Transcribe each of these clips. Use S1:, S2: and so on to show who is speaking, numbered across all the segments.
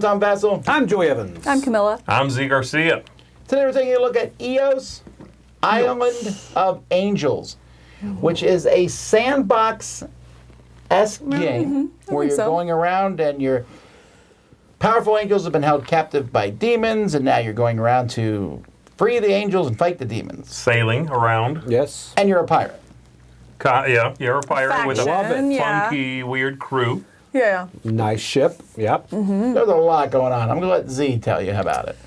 S1: Tom Vassell.
S2: I'm Joey Evans.
S3: I'm Camilla.
S4: I'm Z Garcia.
S1: Today we're taking a look at EOS, Island of Angels, which is a Sandbox-esque game where you're going around and your powerful angels have been held captive by demons, and now you're going around to free the angels and fight the demons.
S4: Sailing around.
S2: Yes.
S1: And you're a pirate.
S4: Yeah, you're a pirate with a
S3: Faction,
S4: funky, weird crew.
S3: Yeah.
S2: Nice ship. Yep.
S1: There's a lot going on. I'm going to let Z tell you about it.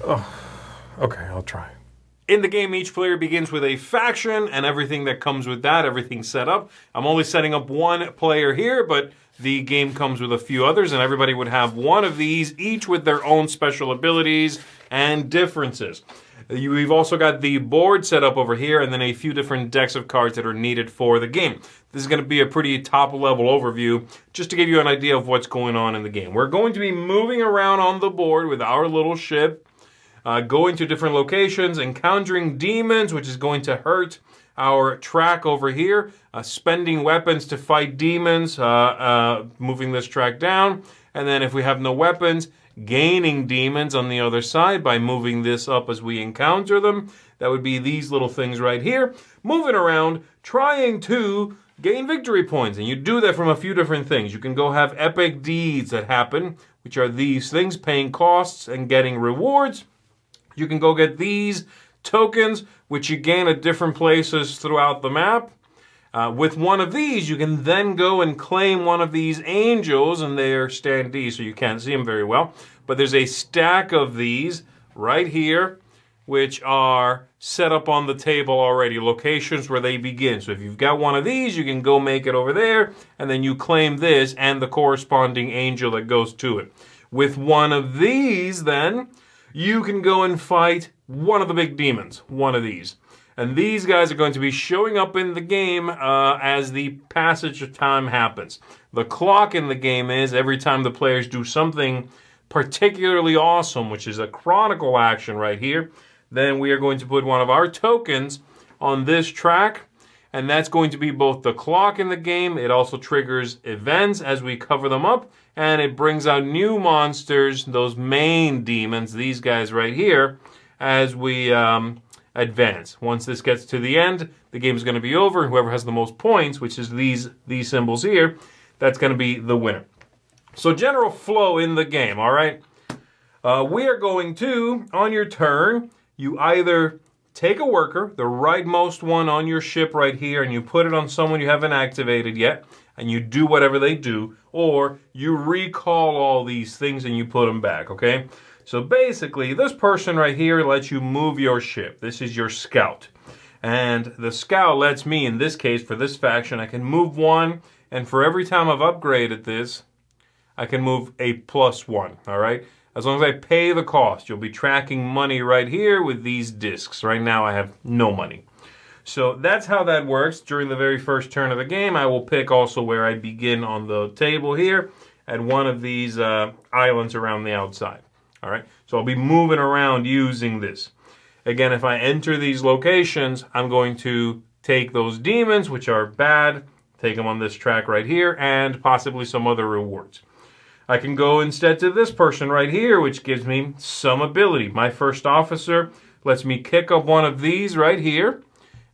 S4: Okay, I'll try. In the game, each player begins with a faction and everything that comes with that, everything's set up. I'm only setting up one player here, but the game comes with a few others, and everybody would have one of these, each with their own special abilities and differences. We've also got the board set up over here, and then a few different decks of cards that are needed for the game. This is going to be a pretty top-level overview, just to give you an idea of what's going on in the game. We're going to be moving around on the board with our little ship, going to different locations, encountering demons, which is going to hurt our track over here, spending weapons to fight demons, moving this track down, and then if we have no weapons, gaining demons on the other side by moving this up as we encounter them. That would be these little things right here. Moving around, trying to gain victory points. And you do that from a few different things. You can go have epic deeds that happen, which are these things, paying costs and getting rewards. You can go get these tokens, which you gain at different places throughout the map. With one of these, you can then go and claim one of these angels, and they're standees, so you can't see them very well. But there's a stack of these right here, which are set up on the table already, locations where they begin. So if you've got one of these, you can go make it over there, and then you claim this and the corresponding angel that goes to it. With one of these, then, you can go and fight one of the big demons, one of these. And these guys are going to be showing up in the game as the passage of time happens. The clock in the game is every time the players do something particularly awesome, which is a chronicle action right here, then we are going to put one of our tokens on this track. And that's going to be both the clock in the game. It also triggers events as we cover them up. And it brings out new monsters, those main demons, these guys right here, as we advance. Once this gets to the end, the game is going to be over. Whoever has the most points, which is these symbols here, that's going to be the winner. So general flow in the game, all right? We are going to, on your turn, you either take a worker, the rightmost one on your ship right here, and you put it on someone you haven't activated yet, and you do whatever they do, or you recall all these things and you put them back, okay? So basically, this person right here lets you move your ship. This is your scout. And the scout lets me, in this case, for this faction, I can move one, and for every time I've upgraded this, I can move a +1, all right? As long as I pay the cost, you'll be tracking money right here with these discs. Right now, I have no money. So that's how that works. During the very first turn of the game, I will pick also where I begin on the table here at one of these islands around the outside. All right, so I'll be moving around using this. Again, if I enter these locations, I'm going to take those demons, which are bad, take them on this track right here, and possibly some other rewards. I can go instead to this person right here, which gives me some ability. My first officer lets me kick up one of these right here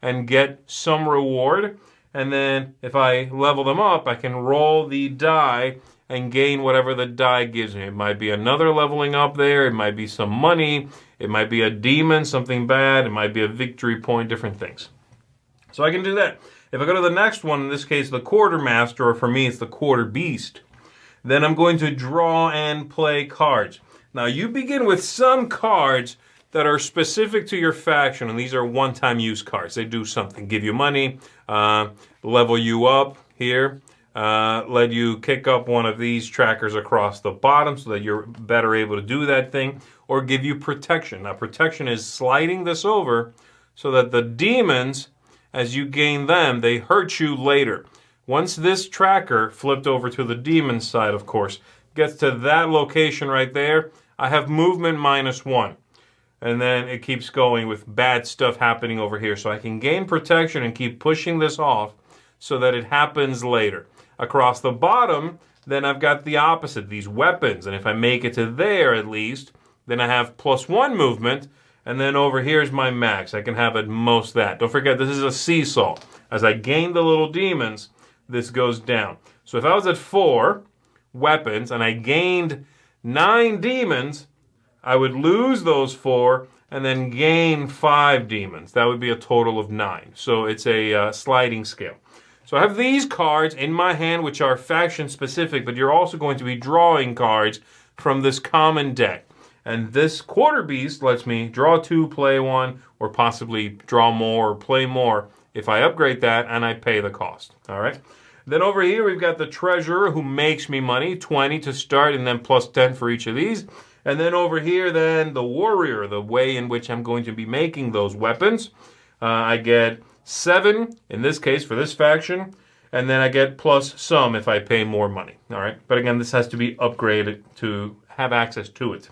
S4: and get some reward. And then if I level them up, I can roll the die and gain whatever the die gives me. It might be another leveling up there. It might be some money. It might be a demon, something bad. It might be a victory point, different things. So I can do that. If I go to the next one, in this case, the quartermaster, or for me, it's the quarter beast, then I'm going to draw and play cards. Now, you begin with some cards that are specific to your faction, and these are one-time use cards. They do something, give you money, level you up here, let you kick up one of these trackers across the bottom so that you're better able to do that thing, or give you protection. Now, protection is sliding this over so that the demons, as you gain them, they hurt you later. Once this tracker, flipped over to the demon side, of course, gets to that location right there, I have movement -1. And then it keeps going with bad stuff happening over here. So I can gain protection and keep pushing this off so that it happens later. Across the bottom, Then I've got the opposite, these weapons. And if I make it to there at least, then I have +1 movement. And then over here is my max. I can have at most that. Don't forget, this is a seesaw. As I gain the little demons, this goes down. So if I was at 4 weapons and I gained 9 demons, I would lose those 4 and then gain 5 demons. That would be a total of 9. So it's a sliding scale. So I have these cards in my hand, which are faction specific, but you're also going to be drawing cards from this common deck. And this quarter beast lets me draw 2, play 1, or possibly draw more or play more if I upgrade that and I pay the cost. All right. Then over here we've got the treasurer who makes me money, 20 to start, and then +10 for each of these. And then over here, then the warrior, the way in which I'm going to be making those weapons. I get 7 in this case for this faction, and then I get plus some if I pay more money. All right. But again, this has to be upgraded to have access to it.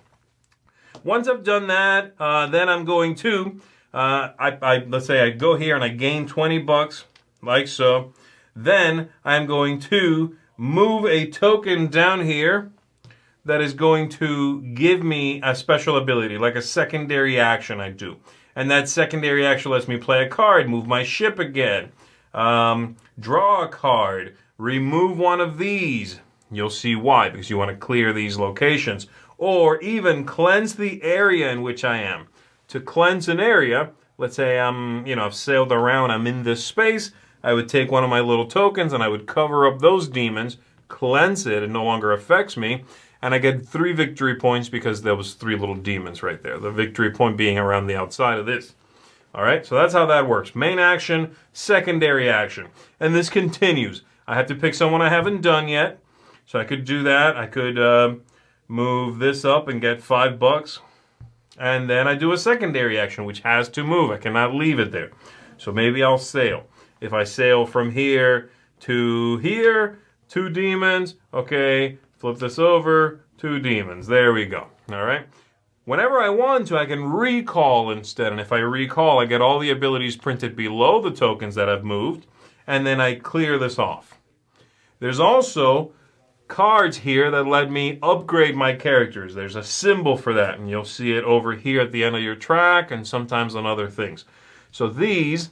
S4: Once I've done that, then I'm going to, let's say I go here and I gain 20 bucks, like so. Then I'm going to move a token down here that is going to give me a special ability, like a secondary action I do. And that secondary action lets me play a card, move my ship again, draw a card, remove one of these. You'll see why, because you want to clear these locations. Or even cleanse the area in which I am. To cleanse an area, let's say I've sailed around, I'm in this space, I would take one of my little tokens and I would cover up those demons, cleanse it, it no longer affects me, and I get 3 victory points because there was 3 little demons right there. The victory point being around the outside of this. All right, so that's how that works. Main action, secondary action. And this continues. I have to pick someone I haven't done yet. So I could do that. I could move this up and get $5. And then I do a secondary action, which has to move. I cannot leave it there. So maybe I'll sail. If I sail from here to here, 2 demons. Okay, flip this over, 2 demons. There we go. All right. Whenever I want to, I can recall instead. And if I recall, I get all the abilities printed below the tokens that I've moved. And then I clear this off. There's also cards here that let me upgrade my characters. There's a symbol for that, and you'll see it over here at the end of your track and sometimes on other things. So these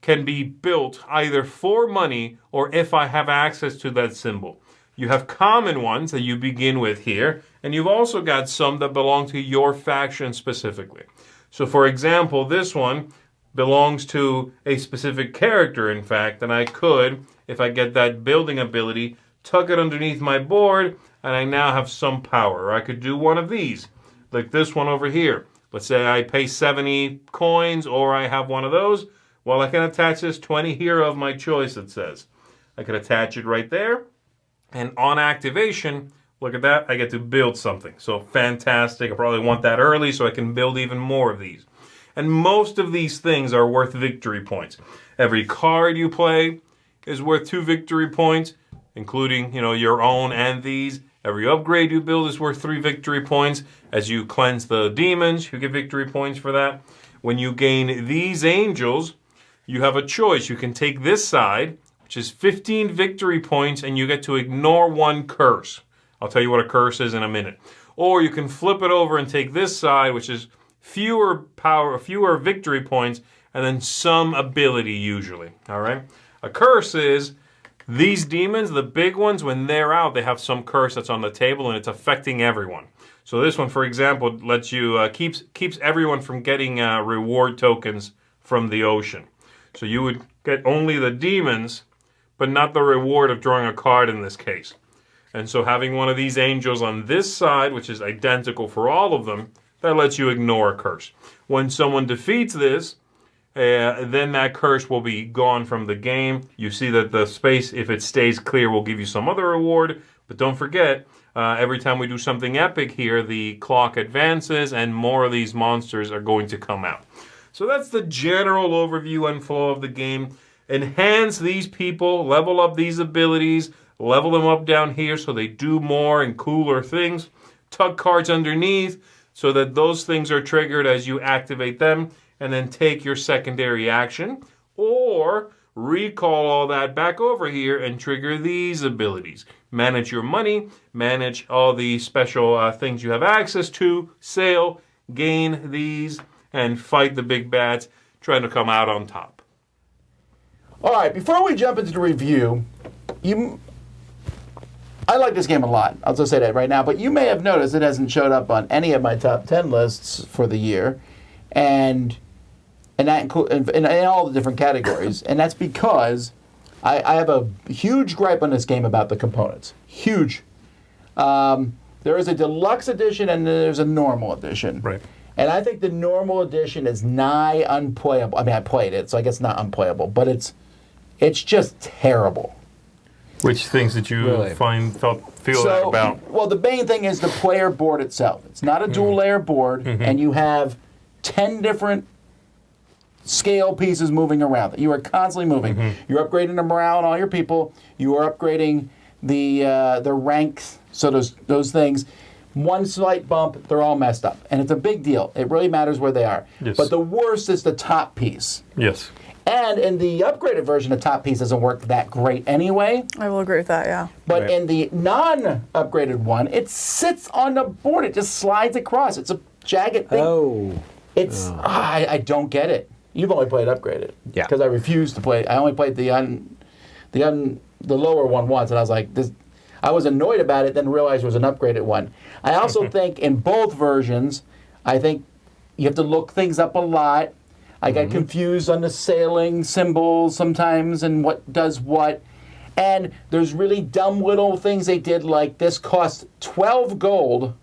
S4: can be built either for money or if I have access to that symbol. You have common ones that you begin with here, and you've also got some that belong to your faction specifically. So for example, this one belongs to a specific character, in fact, and I could, if I get that building ability, tuck it underneath my board, and I now have some power. Or I could do one of these, like this one over here. Let's say I pay 70 coins, or I have one of those. Well, I can attach this 20 hero of my choice, it says. I could attach it right there, and on activation, look at that, I get to build something. So fantastic. I probably want that early so I can build even more of these. And most of these things are worth victory points. Every card you play is worth 2 victory points, including, your own and these. Every upgrade you build is worth 3 victory points. As you cleanse the demons, you get victory points for that. When you gain these angels, you have a choice. You can take this side, which is 15 victory points, and you get to ignore 1 curse. I'll tell you what a curse is in a minute. Or you can flip it over and take this side, which is fewer victory points, and then some ability usually. All right? A curse is these demons, the big ones, when they're out, they have some curse that's on the table and it's affecting everyone. So this one, for example, lets you keeps everyone from getting reward tokens from the ocean. So you would get only the demons, but not the reward of drawing a card in this case. And so having one of these angels on this side, which is identical for all of them, that lets you ignore a curse. When someone defeats this, then that curse will be gone from the game. You see that the space, if it stays clear, will give you some other reward. But don't forget, every time we do something epic here, the clock advances and more of these monsters are going to come out. So that's the general overview and flow of the game. Enhance these people, level up these abilities, level them up down here so they do more and cooler things. Tuck cards underneath so that those things are triggered as you activate them. And then take your secondary action. Or recall all that back over here and trigger these abilities. Manage your money, manage all the special things you have access to, sail, gain these, and fight the big bats, trying to come out on top.
S1: All right, before we jump into the review, I like this game a lot. I'll just say that right now. But you may have noticed it hasn't showed up on any of my top 10 lists for the year, and that in all the different categories. And that's because I have a huge gripe on this game about the components. Huge. There is a deluxe edition and there's a normal edition.
S4: Right.
S1: And I think the normal edition is nigh unplayable. I mean, I played it, so I guess not unplayable, but it's just terrible.
S4: Which things did you
S2: Really?
S4: feel that about?
S1: Well, the main thing is the player board itself. It's not a dual-layer board, and you have 10 different scale pieces moving around. You are constantly moving. You're upgrading the morale on all your people. You are upgrading the ranks, so those things. One slight bump, they're all messed up. And it's a big deal. It really matters where they are.
S4: Yes.
S1: But the worst is the top piece.
S4: Yes.
S1: And in the upgraded version, the top piece doesn't work that great anyway.
S3: I will agree with that, yeah.
S1: But
S2: Right.
S1: in the non-upgraded one, it sits on the board. It just slides across. It's a jagged thing.
S2: Oh.
S1: I don't get it. You've only played upgraded.
S2: Yeah.
S1: Because I refused to play. I only played the lower one once, and I was like, this. I was annoyed about it, then realized it was an upgraded one. I also think in both versions, I think you have to look things up a lot. I got confused on the sailing symbols sometimes and what does what. And there's really dumb little things they did, like this cost 12 gold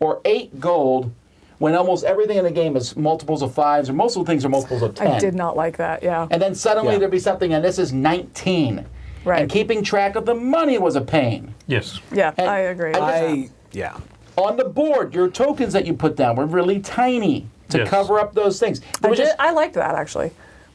S1: or 8 gold when almost everything in the game is multiples of 5s, or most of the things are multiples of 10.
S3: I did not like that, yeah.
S1: And then suddenly
S2: Yeah.
S1: there'd be something, and this is 19.
S3: Right.
S1: And keeping track of the money was a pain.
S4: Yes.
S3: Yeah,
S1: And
S3: I agree.
S2: Yeah.
S1: On the board, your tokens that you put down were really tiny to
S4: Yes.
S1: cover up those things. It was just-
S3: I liked that, actually.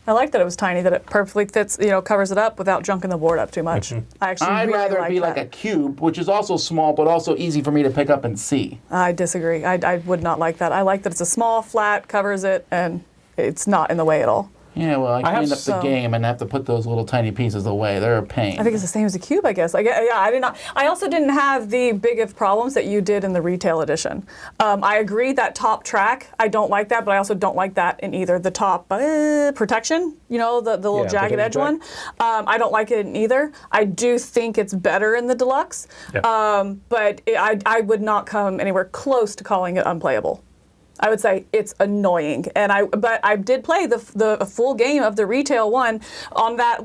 S3: I liked that it was tiny, that it perfectly fits, covers it up without junking the board up too much. I actually
S1: I'd
S3: really
S1: rather it
S3: liked
S1: be
S3: that.
S1: like a cube, which is also small, but also easy for me to pick up and see.
S3: I disagree. I would not like that. I like that it's a small, flat, covers it, and it's not in the way at all.
S1: Yeah, well, I
S4: I have
S1: cleaned up the
S3: some-
S1: game and have to put those little tiny pieces away. They're a pain.
S3: I think it's the same as a cube, I guess. I did not. I also didn't have the big of problems that you did in the retail edition. I agree that top track, I don't like that, but I also don't like that in either the top protection, the little
S2: Yeah,
S3: jagged edge
S2: protection
S3: one. I don't like it in either. I do think it's better in the deluxe,
S4: Yeah.
S3: but I would not come anywhere close to calling it unplayable. I would say it's annoying, but I did play the full game of the retail one for that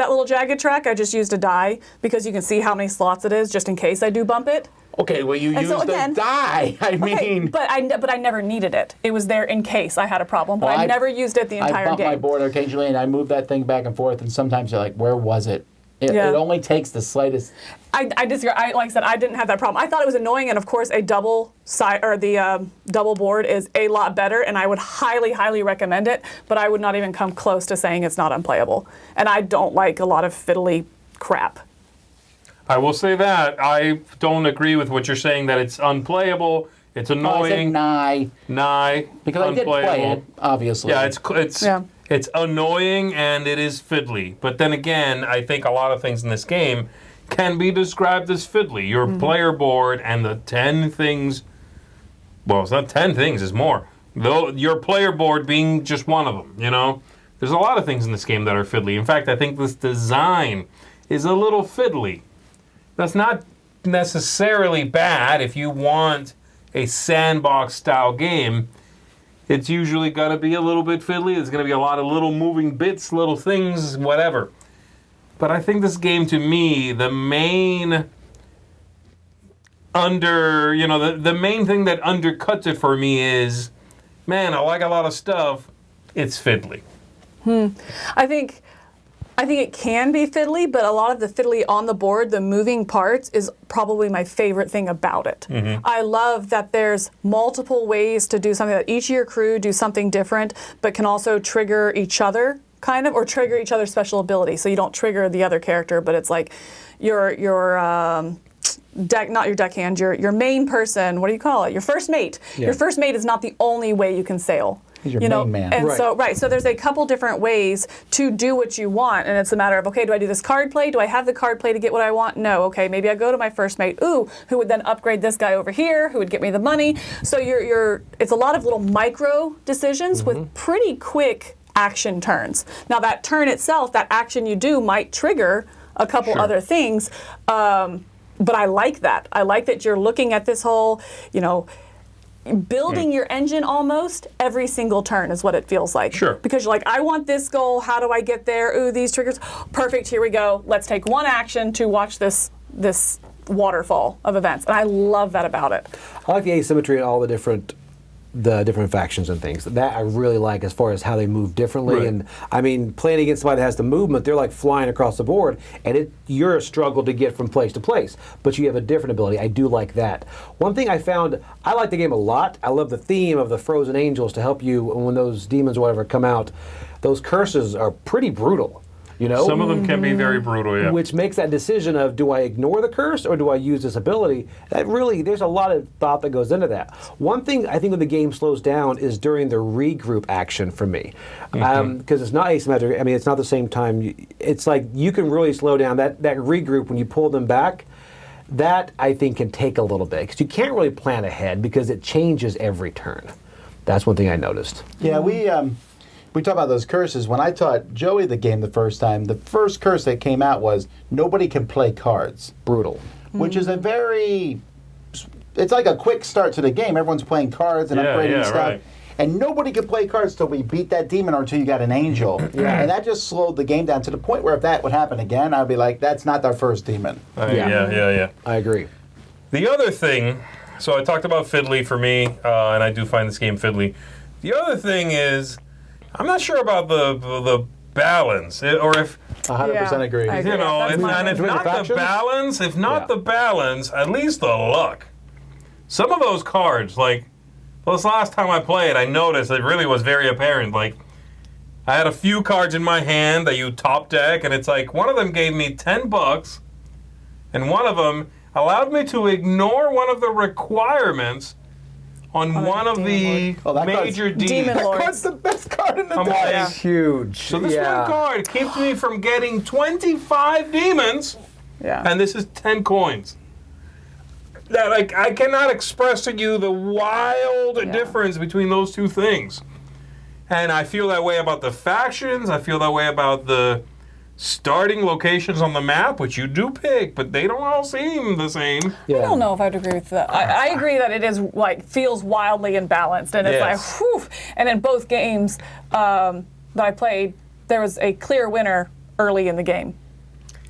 S3: little jagged track. I just used a die because you can see how many slots it is, just in case I do bump it.
S1: Okay, well, you
S3: And
S1: used
S3: so again-
S1: the die. I mean,
S3: But I never needed it. It was there in case I had a problem, but
S1: Well,
S3: I never used it the
S1: I
S3: entire
S1: bump
S3: game.
S1: my board occasionally, and I move that thing back and forth, and sometimes you're like, where was it? It only takes the slightest.
S3: I disagree. Like I said, I didn't have that problem. I thought it was annoying, and of course, a double side or the double board is a lot better, and I would highly, highly recommend it. But I would not even come close to saying it's not unplayable. And I don't like a lot of fiddly crap.
S4: I will say that. I don't agree with what you're saying that it's unplayable. It's
S1: Oh, I said
S4: annoying.
S1: nigh, because I did play
S4: unplayable.
S1: it, obviously.
S4: Yeah, it's annoying and it is fiddly. But then again, I think a lot of things in this game can be described as fiddly. Your player board and the 10 things. Well, it's not 10 things; it's more. Though your player board being just one of them. There's a lot of things in this game that are fiddly. In fact, I think this design is a little fiddly. That's not necessarily bad if you want a sandbox style game. It's usually got to be a little bit fiddly. There's going to be a lot of little moving bits, little things, whatever. But I think this game, to me, the main the main thing that undercuts it for me is, man, I like a lot of stuff. It's fiddly.
S3: I think it can be fiddly, but a lot of the fiddly on the board, the moving parts, is probably my favorite thing about it. I love that there's multiple ways to do something, that each of your crew do something different, but can also trigger each other, or trigger each other's special ability. So you don't trigger the other character, but it's like your deck, not your deckhand, your main person, what do you call it? Your first mate.
S2: Yeah.
S3: Your first mate is not the only way you can sail.
S1: He's your
S3: you know,
S1: main man.
S3: and
S2: Right.
S3: so there's a couple different ways to do what you want, and it's a matter of, okay, do I do this card play? Do I have the card play to get what I want? No. Okay, maybe I go to my first mate. Ooh, who would then upgrade this guy over here? Who would get me the money? So it's a lot of little micro decisions with pretty quick action turns. Now that turn itself, that action you do might trigger a couple other things, but I like that. I like that you're looking at this whole, you know, building your engine almost every single turn is what it feels like.
S4: Sure.
S3: Because you're like, I want this goal. How do I get there? Ooh, these triggers. Perfect. Here we go. Let's take one action to watch this waterfall of events, and I love that about it.
S2: I like the asymmetry and all the different factions and things. That I really like as far as how they move differently.
S4: Right.
S2: And I mean, playing against somebody that has the movement, they're like flying across the board, and you're a struggle to get from place to place. But you have a different ability. I do like that. One thing I found, I like the game a lot. I love the theme of the frozen angels to help you when those demons or whatever come out. Those curses are pretty brutal. You know?
S4: Some of them can be very brutal, yeah.
S2: Which makes that decision of, do I ignore the curse or do I use this ability? That really, there's a lot of thought that goes into that. One thing I think when the game slows down is during the regroup action for me. Because it's not asymmetric. I mean, it's not the same time. It's like you can really slow down. That regroup, when you pull them back, that I think can take a little bit. Because you can't really plan ahead because it changes every turn. That's one thing I noticed.
S1: Yeah, we talk about those curses. When I taught Joey the game the first time, the first curse that came out was nobody can play cards.
S2: Brutal.
S1: Which is it's like a quick start to the game. Everyone's playing cards and upgrading stuff.
S4: Right.
S1: And nobody could play cards till we beat that demon or until you got an angel. And that just slowed the game down to the point where if that would happen again, I'd be like, that's not our first demon.
S4: Yeah.
S2: I agree.
S4: The other thing, so I talked about fiddly for me, and I do find this game fiddly. The other thing is, I'm not sure about the balance, or if
S1: 100% agree.
S3: I agree.
S4: you know,
S3: That's
S4: if,
S3: my
S4: and if
S3: thing.
S4: not the
S2: factions?
S4: balance, at least the luck. Some of those cards, like this last time I played, I noticed it really was very apparent. Like I had a few cards in my hand that you top deck, and it's like one of them gave me $10, and one of them allowed me to ignore one of the requirements on one of the major
S3: Demon
S1: That
S3: Lords.
S1: card's the best card in the
S4: I'm
S1: deck.
S4: like,
S2: Huge.
S4: so this one card keeps me from getting 25 demons,
S3: Yeah.
S4: and this is 10 coins. That I cannot express to you the wild difference between those two things. And I feel that way about the factions. I feel that way about the starting locations on the map, which you do pick, but they don't all seem the same.
S3: I don't know if I'd agree with that. I agree that it is like feels wildly imbalanced, and it's
S4: Yes.
S3: like, whew. And in both games that I played, there was a clear winner early in the game.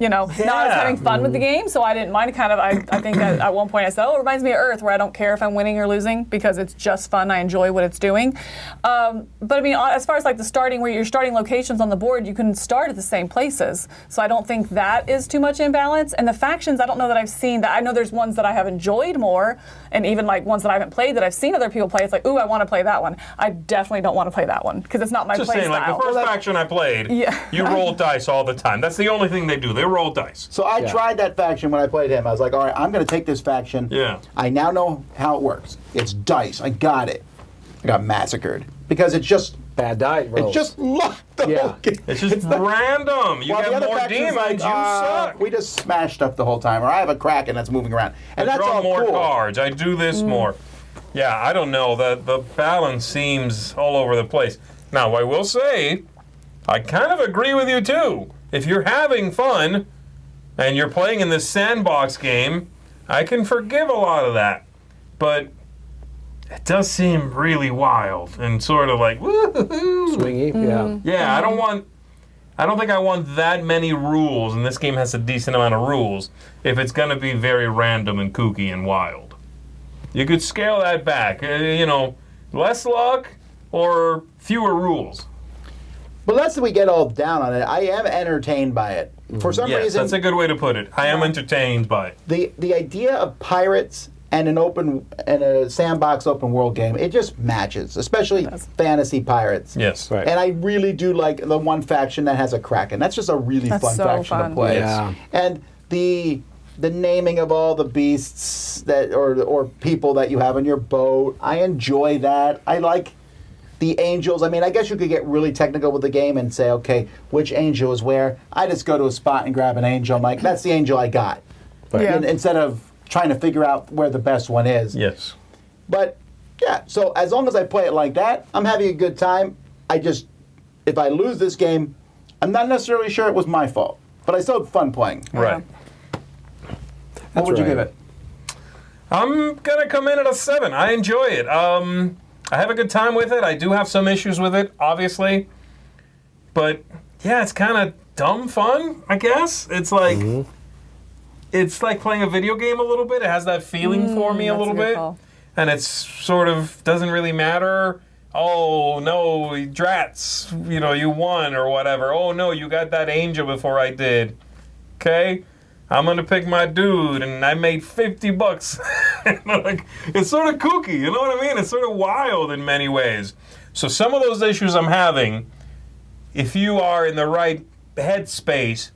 S3: You know, not as having fun with the game, so I didn't mind. I think that at one point I said, "Oh, it reminds me of Earth, where I don't care if I'm winning or losing because it's just fun. I enjoy what it's doing." But I mean, as far as like the starting, where you're starting locations on the board, you can start at the same places. So I don't think that is too much imbalance. And the factions, I don't know that I've seen that. I know there's ones that I have enjoyed more, and even like ones that I haven't played that I've seen other people play. It's like, "Ooh, I want to play that one." I definitely don't want to play that one because it's not my
S4: Just
S3: play
S4: saying,
S3: style.
S4: like the first faction I played, you roll dice all the time. That's the only thing they do. They roll dice.
S1: So I tried that faction when I played him. I was like, all right, I'm going to take this faction.
S4: Yeah.
S1: I now know how it works. It's dice. I got it. I got massacred because it's just
S2: Bad die rolls.
S1: it's just luck. The whole game.
S4: It's just random. You
S1: While the
S4: get
S1: other
S4: more
S1: faction's
S4: demons,
S1: like,
S4: you suck.
S1: we just smash stuff the whole time, or I have a Kraken that's moving around, and
S4: I
S1: that's
S4: draw
S1: all
S4: more
S1: cool.
S4: cards. I do this more. Yeah, I don't know. The balance seems all over the place. Now, I will say, I kind of agree with you too. If you're having fun and you're playing in this Sandbox game, I can forgive a lot of that. But it does seem really wild and sort of like, woo-hoo-hoo.
S2: Swingy,
S4: Yeah, I don't think I want that many rules, and this game has a decent amount of rules, if it's going to be very random and kooky and wild. You could scale that back. Less luck or fewer rules.
S1: But lest we get all down on it, I am entertained by it. For some
S4: Yes,
S1: reason,
S4: that's a good way to put it. I am entertained by it.
S1: the idea of pirates and a sandbox open world game, it just matches, especially fantasy pirates.
S4: Yes.
S2: Right.
S1: And I really do like the one faction that has a Kraken. That's just a really fun
S3: so
S1: faction
S3: fun.
S1: to play.
S2: Yeah.
S1: And the naming of all the beasts that or people that you have on your boat, I enjoy that. I like the angels. I mean, I guess you could get really technical with the game and say, okay, which angel is where? I just go to a spot and grab an angel. I'm like, that's the angel I got.
S3: Yeah.
S1: Instead of trying to figure out where the best one is.
S4: Yes.
S1: But, yeah, so as long as I play it like that, I'm having a good time. If I lose this game, I'm not necessarily sure it was my fault. But I still had fun playing.
S4: Right.
S1: What would you give it?
S4: I'm going to come in at a 7. I enjoy it. I have a good time with it. I do have some issues with it, obviously. But, yeah, it's kind of dumb fun, I guess. It's like... It's like playing a video game a little bit. It has that feeling for me a little bit.
S3: Call.
S4: And it's sort of doesn't really matter. Oh, no, drats, you won or whatever. Oh, no, you got that angel before I did. Okay? I'm going to pick my dude, and I made $50. Like, it's sort of kooky, you know what I mean? It's sort of wild in many ways. So some of those issues I'm having, if you are in the right headspace,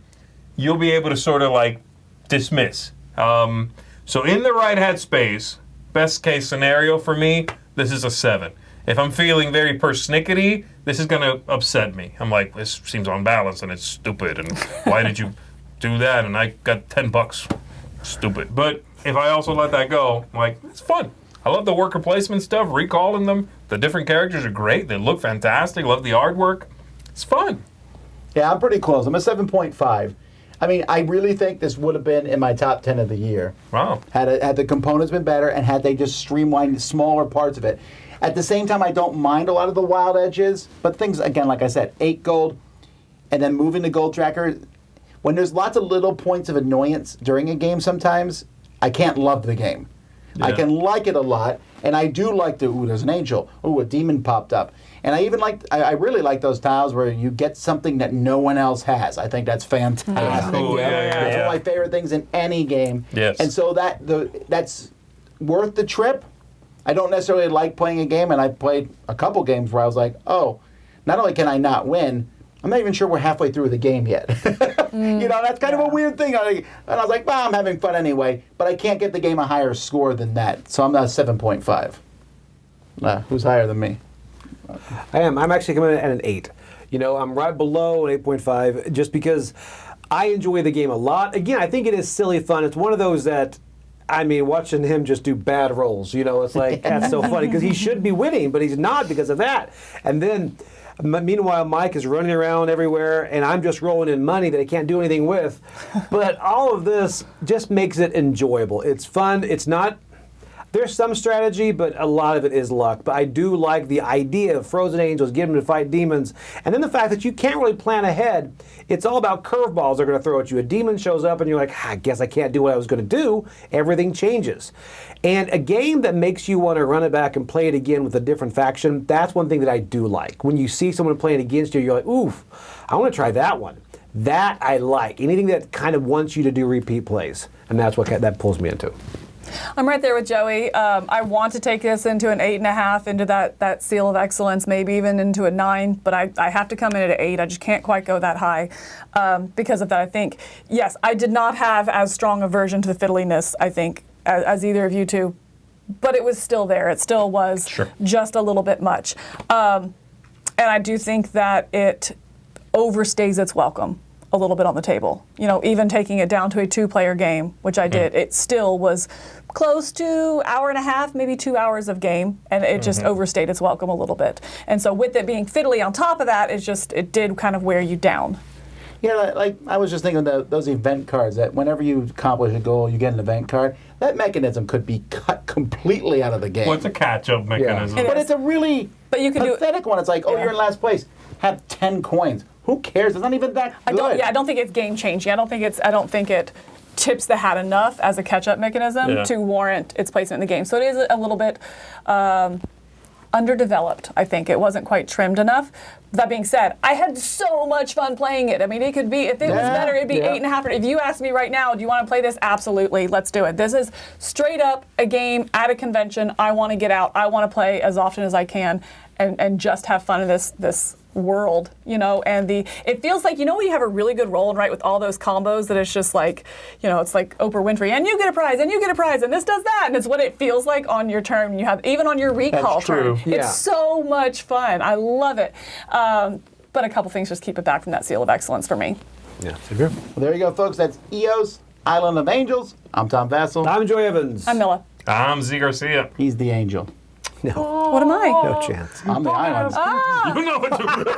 S4: you'll be able to sort of like dismiss. So in the right headspace, best case scenario for me, this is a 7. If I'm feeling very persnickety, this is going to upset me. I'm like, this seems unbalanced and it's stupid. And why did you do that? And I got $10. Stupid. But if I also let that go, I'm like, it's fun. I love the worker placement stuff, recalling them. The different characters are great. They look fantastic. Love the artwork. It's fun.
S1: Yeah, I'm pretty close. I'm a 7.5. I mean, I really think this would have been in my top 10 of the year.
S4: Wow.
S1: Had the components been better and had they just streamlined smaller parts of it. At the same time, I don't mind a lot of the wild edges, but things, again, like I said, 8 gold, and then moving the gold tracker. When there's lots of little points of annoyance during a game sometimes, I can't love the game.
S4: Yeah.
S1: I can like it a lot, and I do like there's an angel. Ooh, a demon popped up. And I even I really like those tiles where you get something that no one else has. I think that's fantastic.
S4: Cool. Yeah.
S1: It's one of my favorite things in any game.
S4: Yes.
S1: And so that's worth the trip. I don't necessarily like playing a game, and I played a couple games where I was like, oh, not only can I not win, I'm not even sure we're halfway through the game yet. That's kind of a weird thing. And I was like, well, I'm having fun anyway, but I can't get the game a higher score than that. So I'm at 7.5. Who's higher than me?
S2: I am. I'm actually coming in at an 8. I'm right below an 8.5 just because I enjoy the game a lot. Again, I think it is silly fun. It's one of those that, watching him just do bad rolls, it's like, that's so funny because he should be winning, but he's not because of that. And then, meanwhile, Mike is running around everywhere, and I'm just rolling in money that I can't do anything with. But all of this just makes it enjoyable. It's fun. It's not... There's some strategy, but a lot of it is luck. But I do like the idea of frozen angels, getting them to fight demons. And then the fact that you can't really plan ahead. It's all about curveballs they're going to throw at you. A demon shows up and you're like, I guess I can't do what I was going to do. Everything changes. And a game that makes you want to run it back and play it again with a different faction, that's one thing that I do like. When you see someone playing against you, you're like, oof, I want to try that one. That I like. Anything that kind of wants you to do repeat plays. And that's what that pulls me into.
S3: I'm right there with Joey. I want to take this into an 8.5, into that seal of excellence, maybe even into a 9, but I have to come in at an 8. I just can't quite go that high because of that. I think, yes, I did not have as strong aversion to the fiddliness, I think, as either of you two, but it was still there. It still was just a little bit much. And I do think that it overstays its welcome a little bit on the table. Even taking it down to a 2-player game, which I did, it still was close to hour and a half, maybe 2 hours of game, and it just overstayed its welcome a little bit. And so with it being fiddly on top of that, it did kind of wear you down.
S1: Yeah, like I was just thinking of those event cards that whenever you accomplish a goal, you get an event card. That mechanism could be cut completely out of the game.
S4: Well, it's a catch-up mechanism.
S1: But it's a really pathetic one. It's like, you're in last place. Have 10 coins. Who cares? It's not even that good.
S3: I don't think it's game changing. I don't think it tips the hat enough as a catch-up mechanism to warrant its placement in the game. So it is a little bit underdeveloped, I think. It wasn't quite trimmed enough. That being said, I had so much fun playing it. It could be, if it was better, it'd be 8.5. If you ask me right now, do you want to play this? Absolutely. Let's do it. This is straight up a game at a convention. I want to get out. I want to play as often as I can and just have fun in this world, and it feels like, when you have a really good roll and right with all those combos that it's just like, it's like Oprah Winfrey, and you get a prize, and you get a prize, and this does that, and it's what it feels like on your turn. You have, even on your recall
S1: That's true.
S3: turn.
S2: Yeah.
S3: It's so much fun. I love it. But a couple things just keep it back from that seal of excellence for me.
S2: Yeah, same here.
S1: Well, there you go, folks. That's EOS, Island of Angels. I'm Tom Vassell.
S2: I'm Joy Evans.
S3: I'm Milla.
S4: I'm Z Garcia.
S1: He's the angel.
S2: No,
S3: What am I?
S2: no chance.
S1: I'm the island.
S4: You know what to do.